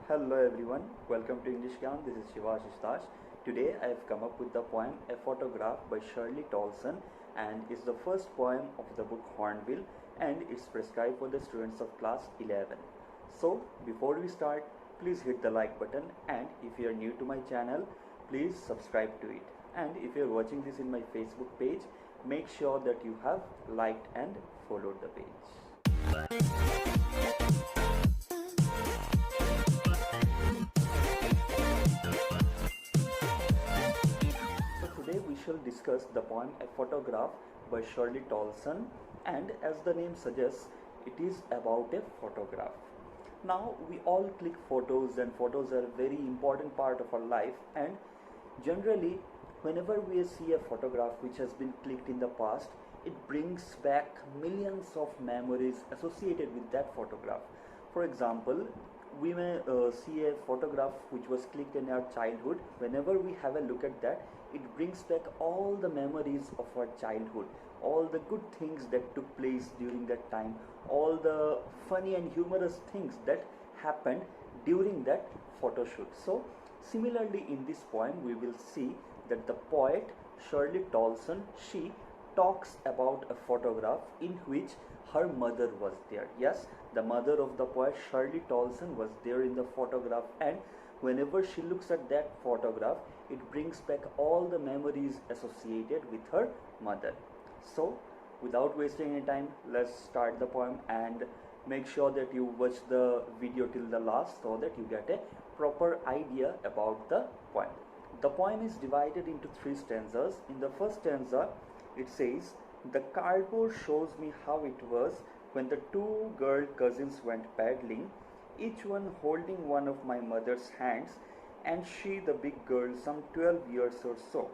Hello everyone, welcome to English Camp. This is Shivash. Today I have come up with the poem A Photograph by Shirley Toulson, and it's the first poem of the book Hornbill, and it's prescribed for the students of class 11. So before we start, please hit the like button, and if you are new to my channel, please subscribe to it. And if you are watching this in my Facebook page, make sure that you have liked and followed the page. Today we shall discuss the poem A Photograph by Shirley Toulson, and as the name suggests, it is about a photograph. Now we all click photos, and photos are a very important part of our life, and generally whenever we see a photograph which has been clicked in the past, it brings back millions of memories associated with that photograph. For example, we may see a photograph which was clicked in our childhood. Whenever we have a look at that, it brings back all the memories of our childhood, all the good things that took place during that time, all the funny and humorous things that happened during that photo shoot. So similarly, in this poem we will see that the poet Shirley Toulson, she talks about a photograph in which her mother was there. Yes, the mother of the poet Shirley Toulson was there in the photograph, and whenever she looks at that photograph, it brings back all the memories associated with her mother. So without wasting any time, let's start the poem, and make sure that you watch the video till the last so that you get a proper idea about the poem. The poem is divided into 3 stanzas. In the first stanza, it says, "The cardboard shows me how it was when the 2 girl cousins went paddling, each one holding one of my mother's hands, and she, the big girl, some 12 years or so."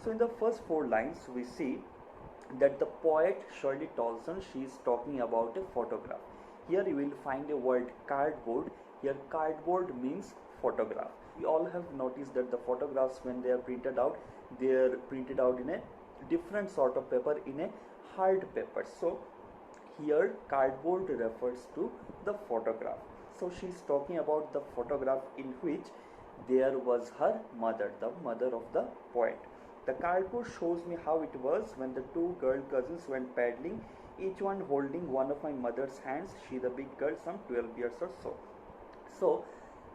So in the first 4 lines, we see that the poet Shirley Toulson, she is talking about a photograph. Here you will find a word cardboard. Here cardboard means photograph. We all have noticed that the photographs, when they are printed out, they are printed out in a different sort of paper, in a hard paper. So here cardboard refers to the photograph. So she is talking about the photograph in which there was her mother, the mother of the poet. "The cardboard shows me how it was when the 2 girl cousins went paddling, each one holding one of my mother's hands, she the big girl, some 12 years or so." So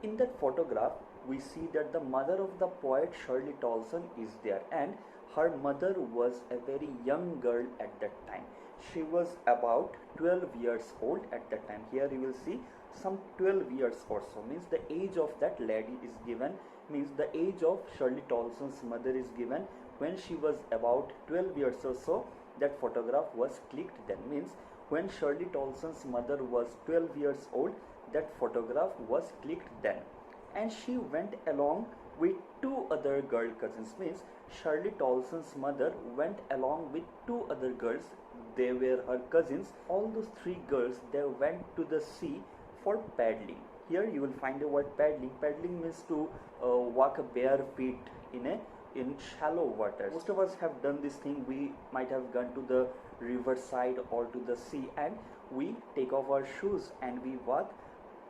in that photograph, we see that the mother of the poet Shirley Toulson is there, and her mother was a very young girl at that time. She was about 12 years old at that time. Here you will see some 12 years or so, means the age of that lady is given, means the age of Shirley Toulson's mother is given when she was about 12 years or so. That photograph was clicked then, means when Shirley Toulson's mother was 12 years old, that photograph was clicked then. And she went along with 2 other girl cousins, means Shirley Toulson's mother went along with 2 other girls. They were her cousins. All those 3 girls, they went to the sea for paddling. Here you will find the word paddling. Paddling means to walk bare feet in shallow waters. Most of us have done this thing. We might have gone to the riverside or to the sea, and we take off our shoes and we walk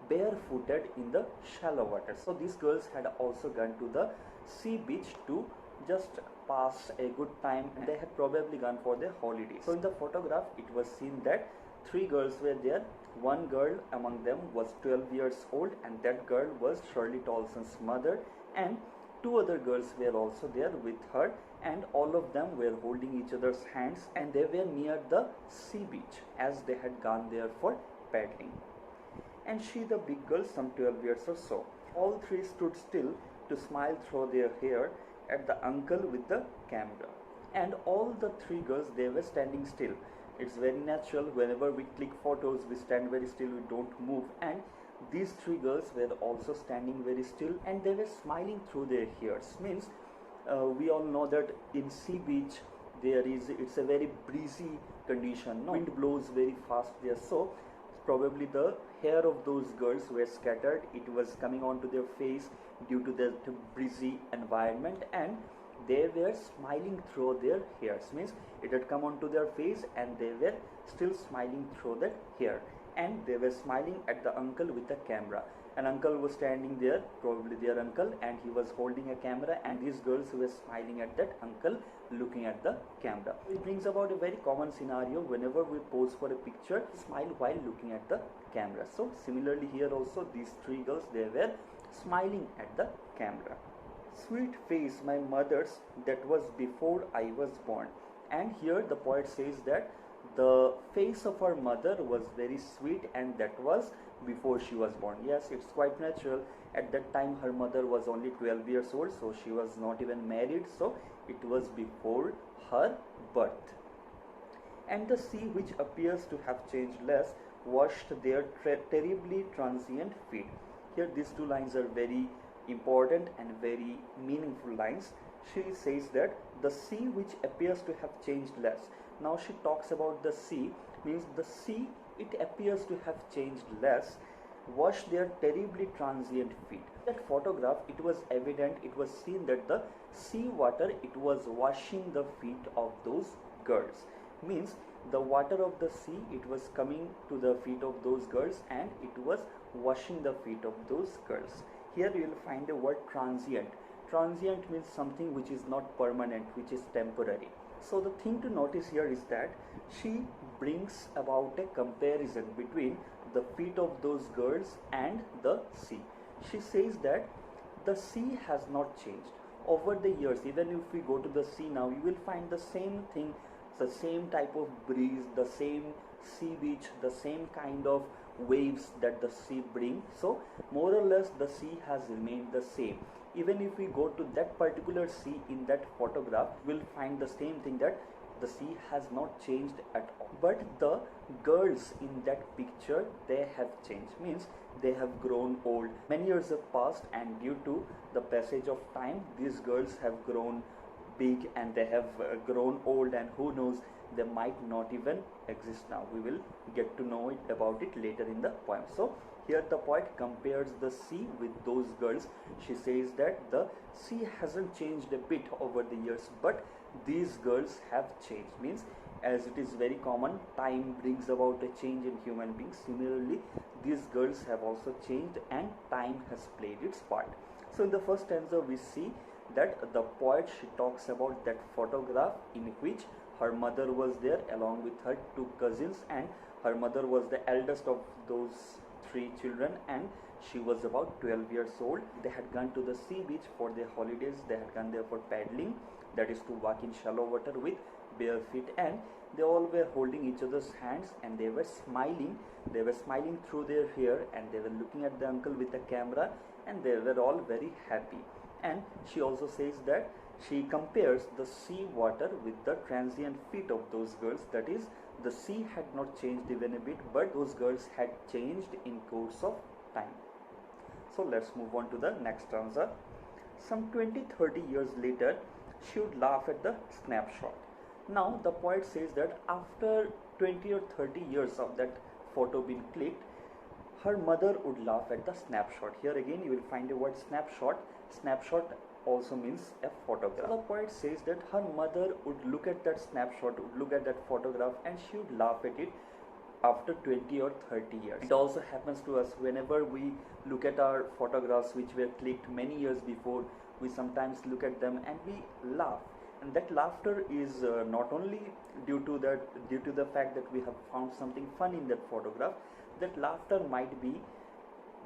barefooted in the shallow water. So these girls had also gone to the sea beach to just pass a good time, and they had probably gone for their holidays. So in the photograph, it was seen that 3 girls were there. One girl among them was 12 years old, and that girl was Shirley Toulson's mother, and 2 other girls were also there with her, and all of them were holding each other's hands, and they were near the sea beach as they had gone there for paddling. And she, the big girl, some 12 years or so. All 3 stood still to smile through their hair at the uncle with the camera. And all the 3 girls, they were standing still. It's very natural. Whenever we click photos, we stand very still, we don't move. And these 3 girls were also standing very still, and they were smiling through their hairs. Means we all know that in sea beach it's a very breezy condition. No? Wind blows very fast there. So probably the hair of those girls were scattered. It was coming onto their face due to the breezy environment, and they were smiling through their hairs. Means it had come onto their face, and they were still smiling through that hair, and they were smiling at the uncle with the camera. An uncle was standing there, probably their uncle, and he was holding a camera, and these girls were smiling at that uncle looking at the camera. It brings about a very common scenario whenever we pose for a picture, smile while looking at the camera. So similarly here also these three girls, they were smiling at the camera. Sweet face my mother's, that was before I was born. And here the poet says that the face of her mother was very sweet, and that was before she was born. Yes, it's quite natural. At that time her mother was only 12 years old, so she was not even married, so it was before her birth. And the sea, which appears to have changed less, washed their terribly transient feet. Here these two lines are very important and very meaningful lines. She says that the sea, which appears to have changed less. Now she talks about the sea, means the sea, it appears to have changed less, wash their terribly transient feet. That photograph, it was evident, it was seen that the sea water, it was washing the feet of those girls. Means the water of the sea, it was coming to the feet of those girls, and it was washing the feet of those girls. Here you will find the word transient. Transient means something which is not permanent, which is temporary. So the thing to notice here is that she brings about a comparison between the feet of those girls and the sea. She says that the sea has not changed over the years. Even if we go to the sea now, you will find the same thing, the same type of breeze, the same sea beach, the same kind of waves that the sea brings. So more or less the sea has remained the same. Even if we go to that particular sea in that photograph, we will find the same thing, that the sea has not changed at all. But the girls in that picture, they have changed, means they have grown old. Many years have passed, and due to the passage of time, these girls have grown big, and they have grown old, and who knows, they might not even exist now. We will get to know about it later in the poem. So here the poet compares the sea with those girls. She says that the sea hasn't changed a bit over the years, but these girls have changed. Means, as it is very common, time brings about a change in human beings. Similarly, these girls have also changed, and time has played its part. So in the first stanza we see that the poet, she talks about that photograph in which her mother was there along with her two cousins, and her mother was the eldest of those three children, and she was about 12 years old. They had gone to the sea beach for their holidays. They had gone there for paddling, that is to walk in shallow water with bare feet, and they all were holding each other's hands, and they were smiling. They were smiling through their hair, and they were looking at the uncle with the camera, and they were all very happy. And she also says that she compares the sea water with the transient feet of those girls. That is, the sea had not changed even a bit, but those girls had changed in course of time. So let's move on to the next stanza. Some 20-30 years later, she would laugh at the snapshot. Now the poet says that after 20 or 30 years of that photo being clicked, her mother would laugh at the snapshot. Here again you will find the word snapshot. Snapshot also means a photograph. So the poet says that her mother would look at that snapshot, would look at that photograph, and she would laugh at it after 20 or 30 years. It also happens to us whenever we look at our photographs which were clicked many years before. We sometimes look at them and we laugh, and that laughter is not only due to the fact that we have found something fun in that photograph. That laughter might be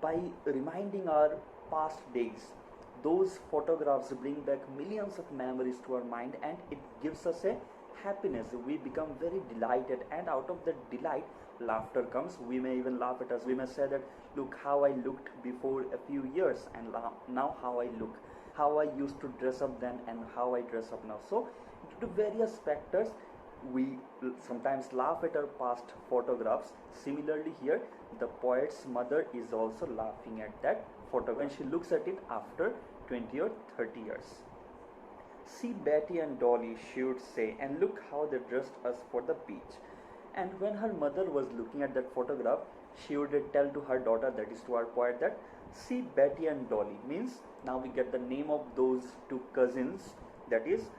by reminding our past days. Those photographs bring back millions of memories to our mind, and it gives us a happiness. We become very delighted, and out of that delight, laughter comes. We may even laugh at us. We may say that, look how I looked before a few years, and now how I look, how I used to dress up then and how I dress up now. So due to various factors, we sometimes laugh at our past photographs. Similarly here, the poet's mother is also laughing at that photograph when she looks at it after 20 or 30 years. See Betty and Dolly, she would say, and look how they dressed us for the beach. And when her mother was looking at that photograph, she would tell to her daughter, that is to our poet, that see Betty and Dolly, means now we get the name of those two cousins, that is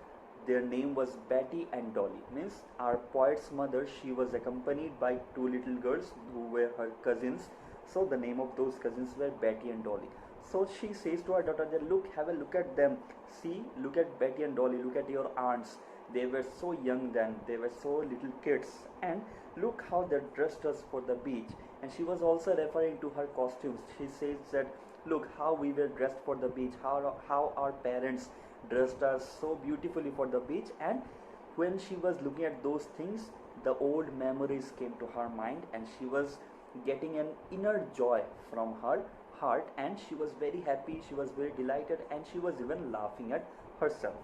their name was Betty and Dolly. Means our poet's mother, she was accompanied by two little girls who were her cousins. So the name of those cousins were Betty and Dolly. So she says to her daughter that, look, have a look at them. See, look at Betty and Dolly, look at your aunts. They were so young then, they were so little kids, and look how they dressed us for the beach. And she was also referring to her costumes. She says that, look how we were dressed for the beach, how our parents dressed us so beautifully for the beach. And when she was looking at those things, the old memories came to her mind, and she was getting an inner joy from her heart, and she was very happy, she was very delighted, and she was even laughing at herself.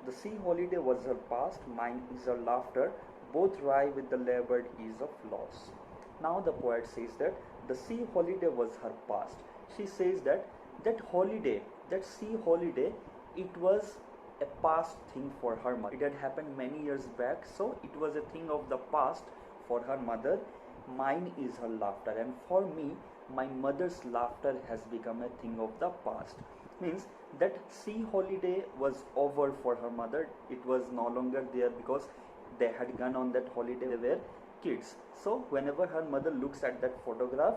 The sea holiday was her past, mine is her laughter, both rye with the labored ease of loss. Now the poet says that the sea holiday was her past. She says that holiday, that sea holiday, it was a past thing for her mother. It had happened many years back, so it was a thing of the past for her mother. Mine is her laughter, and for me, my mother's laughter has become a thing of the past. Means that sea holiday was over for her mother. It was no longer there because they had gone on that holiday. They were kids. So whenever her mother looks at that photograph,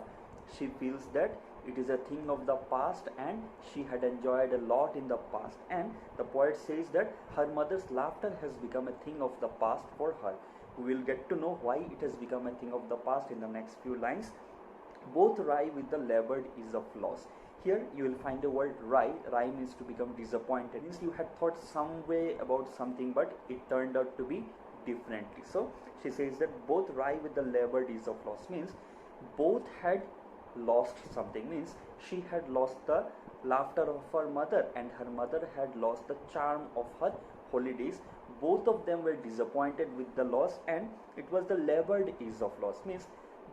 she feels that it is a thing of the past, and she had enjoyed a lot in the past. And the poet says that her mother's laughter has become a thing of the past for her. We will get to know why it has become a thing of the past in the next few lines. Both rye with the labored ease of loss. Here you will find the word rye. Rye means to become disappointed. Means you had thought some way about something, but it turned out to be differently. So she says that both rye with the labored ease of loss, means both had lost something. Means she had lost the laughter of her mother, and her mother had lost the charm of her holidays. Both of them were disappointed with the loss, and it was the labored ease of loss. Means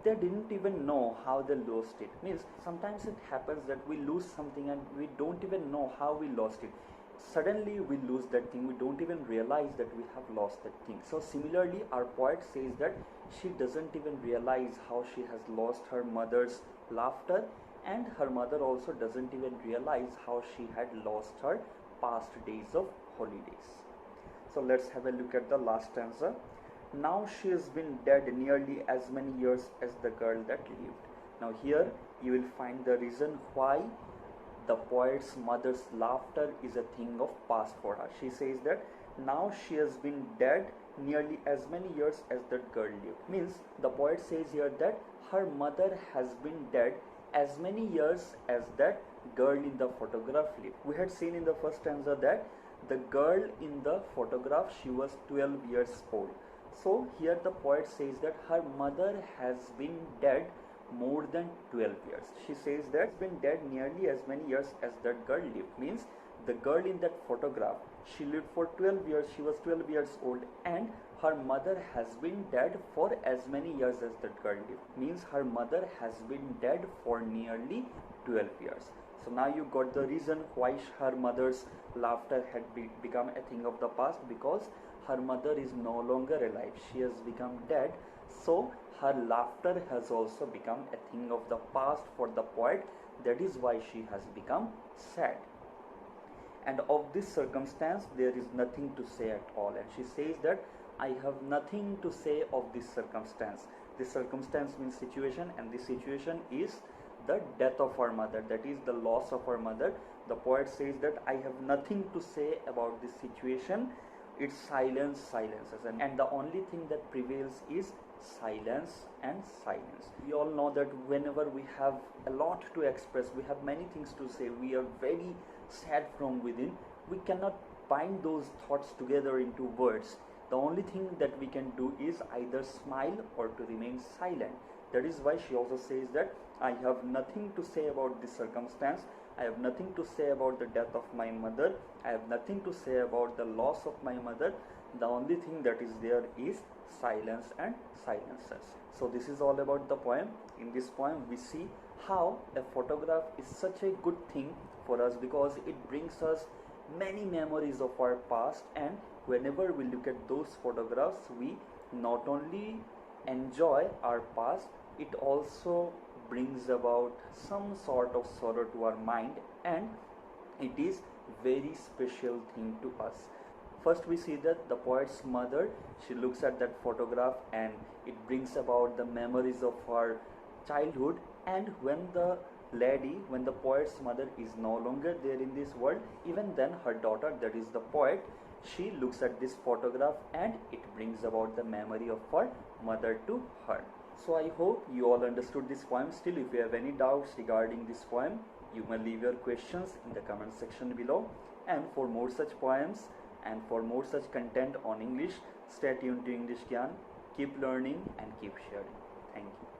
they didn't even know how they lost it. Means sometimes it happens that we lose something and we don't even know how we lost it. Suddenly we lose that thing, we don't even realize that we have lost that thing. So similarly, our poet says that she doesn't even realize how she has lost her mother's laughter, and her mother also doesn't even realize how she had lost her past days of holidays. So let's have a look at the last stanza. Now she has been dead nearly as many years as the girl that lived. Now here you will find the reason why the poet's mother's laughter is a thing of past for her. She says that now she has been dead nearly as many years as that girl lived. Means the poet says here that her mother has been dead as many years as that girl in the photograph lived. We had seen in the first stanza that the girl in the photograph, she was 12 years old. So here the poet says that her mother has been dead more than 12 years. She says that she's been dead nearly as many years as that girl lived. Means the girl in that photograph, she lived for 12 years, she was 12 years old, and her mother has been dead for as many years as that girl lived. Means her mother has been dead for nearly 12 years. So now you got the reason why her mother's laughter had become a thing of the past, because her mother is no longer alive, she has become dead. So her laughter has also become a thing of the past for the poet. That is why she has become sad. And of this circumstance there is nothing to say at all. And she says that I have nothing to say of this circumstance. This circumstance means situation, and this situation is the death of her mother, that is the loss of her mother. The poet says that I have nothing to say about this situation. It's silence, silences, and the only thing that prevails is silence and silence. We all know that whenever we have a lot to express, we have many things to say, we are very sad from within, we cannot bind those thoughts together into words. The only thing that we can do is either smile or to remain silent. That is why she also says that I have nothing to say about this circumstance, I have nothing to say about the death of my mother, I have nothing to say about the loss of my mother. The only thing that is there is silence and silences. So this is all about the poem. In this poem we see how a photograph is such a good thing for us, because it brings us many memories of our past, and whenever we look at those photographs, we not only enjoy our past, it also brings about some sort of sorrow to our mind, and it is very special thing to us. First we see that the poet's mother, she looks at that photograph and it brings about the memories of her childhood, And when the lady, when the poet's mother is no longer there in this world, even then her daughter, that is the poet, she looks at this photograph and it brings about the memory of her mother to her. So I hope you all understood this poem. Still, if you have any doubts regarding this poem, you may leave your questions in the comment section below. And for more such poems and for more such content on English, stay tuned to English Gyan. Keep learning and keep sharing. Thank you.